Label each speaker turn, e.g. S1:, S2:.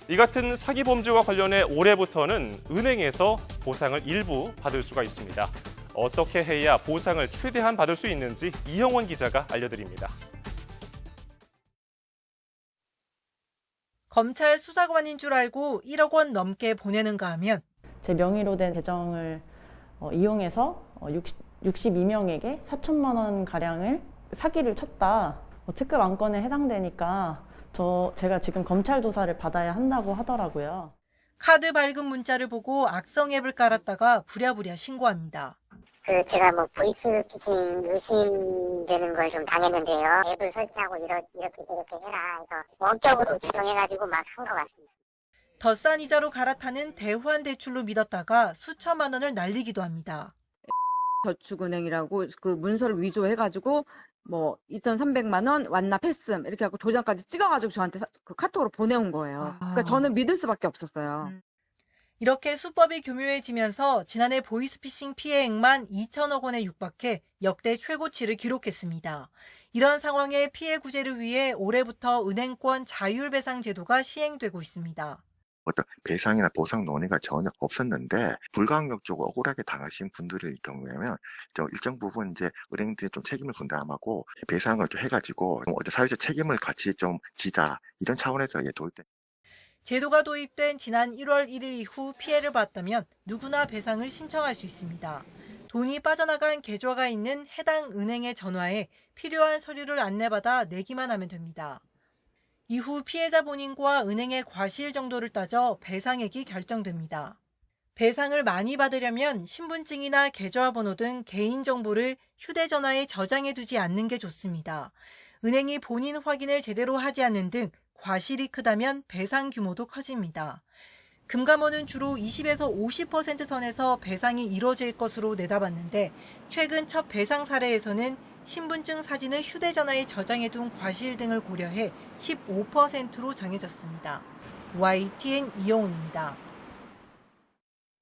S1: 이 같은 사기 범죄와 관련해 올해부터는 은행에서 보상을 일부 받을 수가 있습니다. 어떻게 해야 보상을 최대한 받을 수 있는지 이형원 기자가 알려드립니다.
S2: 검찰 수사관인 줄 알고 1억 원 넘게 보내는가 하면
S3: 제 명의로 된 계정을 이용해서 62명에게 4천만 원 가량을 사기를 쳤다. 특급 안건에 해당되니까 제가 지금 검찰 조사를 받아야 한다고 하더라고요.
S2: 카드 발급 문자를 보고 악성 앱을 깔았다가 부랴부랴 신고합니다.
S4: 제가 보이스피싱 의심되는 걸 좀 당했는데요. 앱을 설치하고 이렇게 해라 해서 원격으로 조정해가지고 막 한 것 같습니다.
S2: 더 싼 이자로 갈아타는 대환 대출로 믿었다가 수천만 원을 날리기도 합니다.
S5: 저축은행이라고 그 문서를 위조해가지고 2,300만 원 완납했음 이렇게 하고 도장까지 찍어가지고 저한테 그 카톡으로 보내온 거예요. 그러니까 저는 믿을 수밖에 없었어요.
S2: 이렇게 수법이 교묘해지면서 지난해 보이스피싱 피해액만 2천억 원에 육박해 역대 최고치를 기록했습니다. 이런 상황의 피해 구제를 위해 올해부터 은행권 자율배상 제도가 시행되고 있습니다.
S6: 어떤 배상이나 보상 논의가 전혀 없었는데 불가항력적으로 억울하게 당하신 분들의 경우에는 일정 부분 이제 은행들이 좀 책임을 분담하고 배상을 좀 해가지고 사회적 책임을 같이 좀 지자 이런 차원에서 도입된.
S2: 제도가 도입된 지난 1월 1일 이후 피해를 봤다면 누구나 배상을 신청할 수 있습니다. 돈이 빠져나간 계좌가 있는 해당 은행에 전화해 필요한 서류를 안내받아 내기만 하면 됩니다. 이후 피해자 본인과 은행의 과실 정도를 따져 배상액이 결정됩니다. 배상을 많이 받으려면 신분증이나 계좌번호 등 개인정보를 휴대전화에 저장해두지 않는 게 좋습니다. 은행이 본인 확인을 제대로 하지 않는 등 과실이 크다면 배상 규모도 커집니다. 금감원은 주로 20에서 50% 선에서 배상이 이뤄질 것으로 내다봤는데 최근 첫 배상 사례에서는 신분증 사진을 휴대전화에 저장해둔 과실 등을 고려해 15%로 정해졌습니다. YTN 이영훈입니다.